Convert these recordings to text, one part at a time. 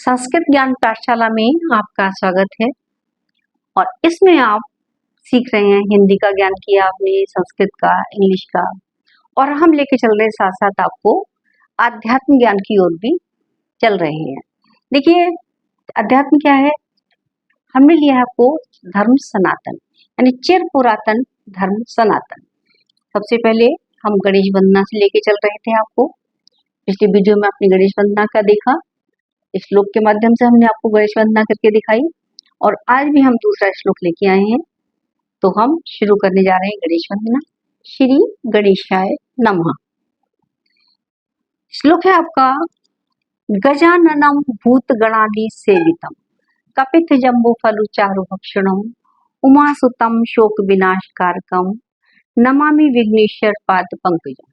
संस्कृत ज्ञान पाठशाला में आपका स्वागत है। और इसमें आप सीख रहे हैं हिंदी का ज्ञान किया आपने, संस्कृत का, इंग्लिश का, और हम लेके चल रहे हैं साथ साथ आपको आध्यात्म ज्ञान की ओर भी चल रहे हैं। देखिए, अध्यात्म क्या है? हमने लिया है आपको धर्म सनातन, यानी चिर पुरातन धर्म सनातन। सबसे पहले हम गणेश वंदना से लेके चल रहे थे आपको। पिछली वीडियो में आपने गणेश वंदना का देखा, इस श्लोक के माध्यम से हमने आपको गणेश वंदना करके दिखाई, और आज भी हम दूसरा श्लोक लेके आए हैं। तो हम शुरू करने जा रहे हैं गणेश वंदना। श्री गणेशाय नमः। श्लोक है आपका, गजाननम भूत गणादि सेवितम कपित जम्बो फलु चारु भक्षणम उमासुतम शोक विनाशकारकम नमामि विघ्नेश्वर पाद पंकजम।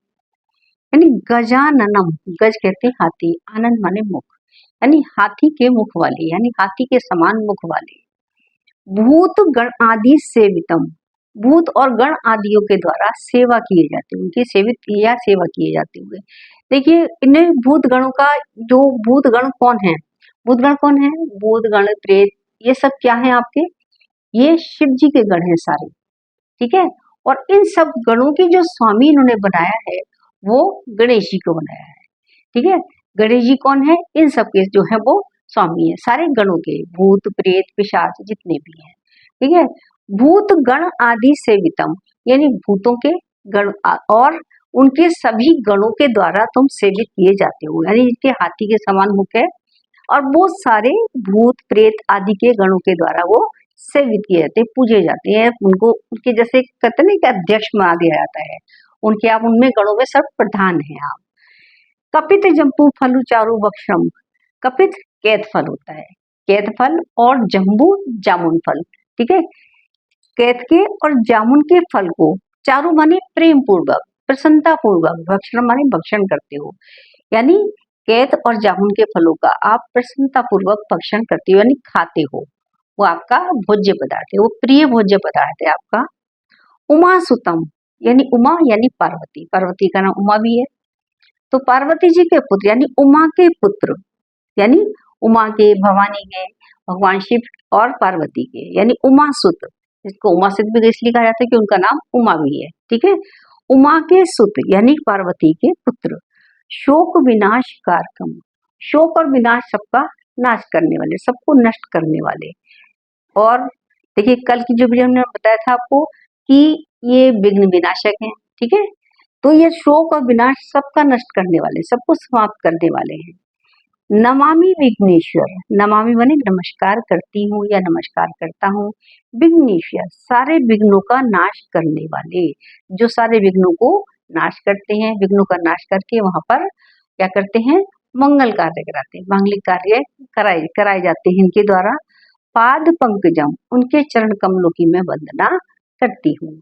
यानी गजाननम, गज कहते हैं हाथी, आनंद माने मुख, यानी हाथी के मुख वाले, यानी हाथी के समान मुख वाले, भूत गण आदि सेवितम, भूत और गण आदियों के द्वारा सेवा किए जाते हैं, उनकी सेवित या सेवा किए जाते हुए। देखिए, इन्हें भूत गणों का, जो भूत गण कौन है? भूत गण कौन है? भूत गण, प्रेत, ये सब क्या है आपके? ये शिव जी के गण हैं सारे, ठीक है। और इन सब गणों की जो स्वामी इन्होंने बनाया है वो गणेश जी को बनाया है, ठीक है। गणेश जी कौन है? इन सब के जो है वो स्वामी है, सारे गणों के, भूत प्रेत पिशाच जितने भी हैं, ठीक है। भूत गण आदि सेवितम, यानी भूतों के गण और उनके सभी गणों के द्वारा तुम सेवित किए जाते हो, यानी इनके हाथी के समान मुख है, और वो सारे भूत प्रेत आदि के गणों के द्वारा वो सेवित किए जाते हैं, पूजे जाते हैं। उनको उनके जैसे कहते नहीं कि अध्यक्ष मान दिया जाता है, उनके आप उनमें गणों में सब प्रधान है आप। कपित जम्बू फलु चारु भक्षम, कपित कैत फल होता है, कैत फल, और जम्बू जामुन फल, ठीक है। कैत के और जामुन के फल को, चारु माने प्रेम पूर्वक, प्रसन्नता पूर्वक, भक्षण माने भक्षण करते हो, यानी कैत और जामुन के फलों का आप प्रसन्नता पूर्वक भक्षण करते हो, यानी खाते हो, वो आपका भोज्य पदार्थ है, वो प्रिय भोज्य पदार्थ है आपका। उमा सुतम, यानी उमा यानी पार्वती, पार्वती का नाम उमा भी है, तो पार्वती जी के पुत्र यानी उमा के पुत्र, यानी उमा के, भवानी के, भगवान शिव और पार्वती के, यानी उमा सुत, इसको उमा सुत भी इसलिए कहा जाता है कि उनका नाम उमा भी है, ठीक है। उमा के सुत यानी पार्वती के पुत्र, शोक विनाश कारकम, शोक और विनाश सबका नाश करने वाले, सबको नष्ट करने वाले। और देखिए, कल की जो वीडियो में बताया था आपको कि ये विघ्न विनाशक है, ठीक है। तो ये शोक और विनाश सबका नष्ट करने वाले, सबको समाप्त करने वाले हैं। नमामि विघ्नेश्वर, नमामि माने नमस्कार करती हूँ या नमस्कार करता हूँ, विघ्नेश्वर सारे विघ्नों का नाश करने वाले, जो सारे विघ्नों को नाश करते हैं, विघ्नों का नाश करके वहां पर क्या करते हैं? मंगल कार्य कराते हैं, मांगलिक कार्य कराए जाते हैं इनके द्वारा। पाद पंकजम, उनके चरण कमलों की मैं वंदना करती हूँ,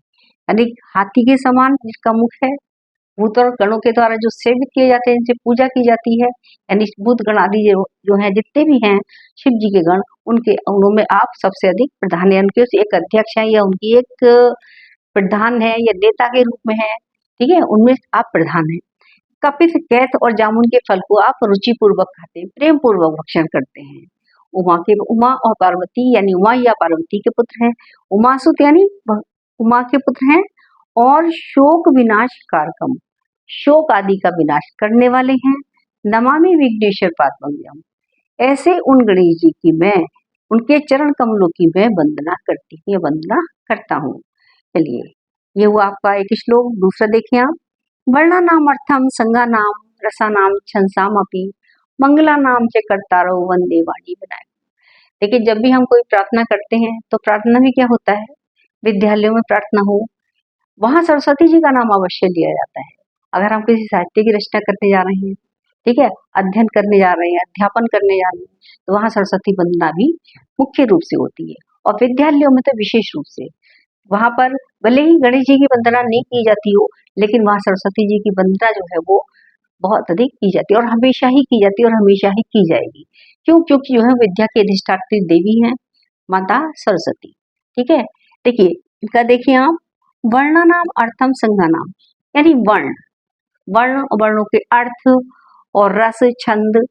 यानी हाथी के समान जिसका मुख है, भूत और गणों के द्वारा जो सेवित किए जाते हैं, इनसे पूजा की जाती है, यानी भूत गण आदि जो है, जितने भी हैं शिव जी के गण, उनके उनमें आप सबसे अधिक प्रधान है, उनके एक अध्यक्ष है या उनकी एक प्रधान है या नेता के रूप में है, ठीक है, उनमें आप प्रधान है। कपित कैत और जामुन के फल को आप रुचि पूर्वक खाते हैं, प्रेम पूर्वक भक्षण करते हैं। उमा और पार्वती, यानी उमा या पार्वती के पुत्र हैं, उमासुत यानी उमा के पुत्र हैं, और शोक विनाश कारकम, शोक आदि का विनाश करने वाले हैं। नमामि विघ्नेश्वर पादपंकजम, ऐसे उन गणेश जी की मैं, उनके चरण कमलों की मैं वंदना करती हूँ या वंदना करता हूँ। चलिए, ये हुआ आपका एक श्लोक। दूसरा देखिए आप, वर्णानाम अर्थम संज्ञानाम रसानाम छंसामपि मंगलानाम च कर्तारो वंदे वाणी बनाए। देखिए, जब भी हम कोई प्रार्थना करते हैं तो प्रार्थना में क्या होता है? विद्यालयों में प्रार्थना हो, वहां सरस्वती जी का नाम अवश्य लिया जाता है। अगर हम किसी साहित्य की रचना करने जा रहे हैं, ठीक है, अध्ययन करने जा रहे हैं, अध्यापन करने जा रहे हैं, तो वहां सरस्वती वंदना भी मुख्य रूप से होती है, और विद्यालयों में तो विशेष रूप से। वहां पर भले ही गणेश जी की वंदना नहीं की जाती हो, लेकिन वहां सरस्वती जी की वंदना जो है वो बहुत अधिक की जाती है, और हमेशा ही की जाती है, और हमेशा ही की जाएगी। क्यों? क्योंकि जो है विद्या की अधिष्ठात्री देवी है माता सरस्वती, ठीक है। देखिए, इनका देखिए आप, वर्णानाम अर्थम संज्ञानाम, यानी वर्ण, वर्ण वर्णों के अर्थ और रस छंद,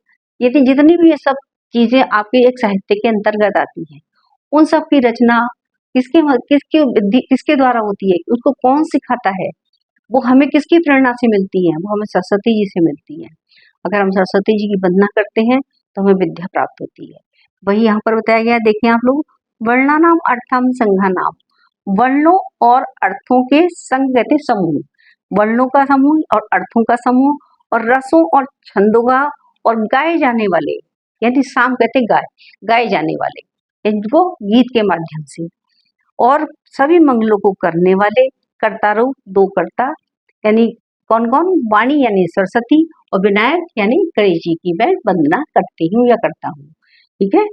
ये जितनी भी ये सब चीजें आपके एक साहित्य के अंतर्गत आती हैं, उन सब की रचना किसके द्वारा होती है, उसको कौन सिखाता है, वो हमें किसकी प्रेरणा से मिलती है, वो हमें सरस्वती जी से मिलती है। अगर हम सरस्वती जी की वंदना करते हैं तो हमें विद्या प्राप्त होती है। वही यहाँ पर बताया गया, देखिए आप लोग, वर्णानाम अर्थम संघानाम, वर्णों और अर्थों के संग कहते समूह, वर्णों का समूह और अर्थों का समूह, और रसों और छंदों का, और गाए जाने वाले, यानी साम कहते गाए जाने वाले, इनको गीत के माध्यम से, और सभी मंगलों को करने वाले, कर्ता रूप दो कर्ता, यानी कौन कौन, वाणी यानी सरस्वती, और विनायक यानी गणेश जी की मैं वंदना करती हूँ या करता हूँ। ठीक है,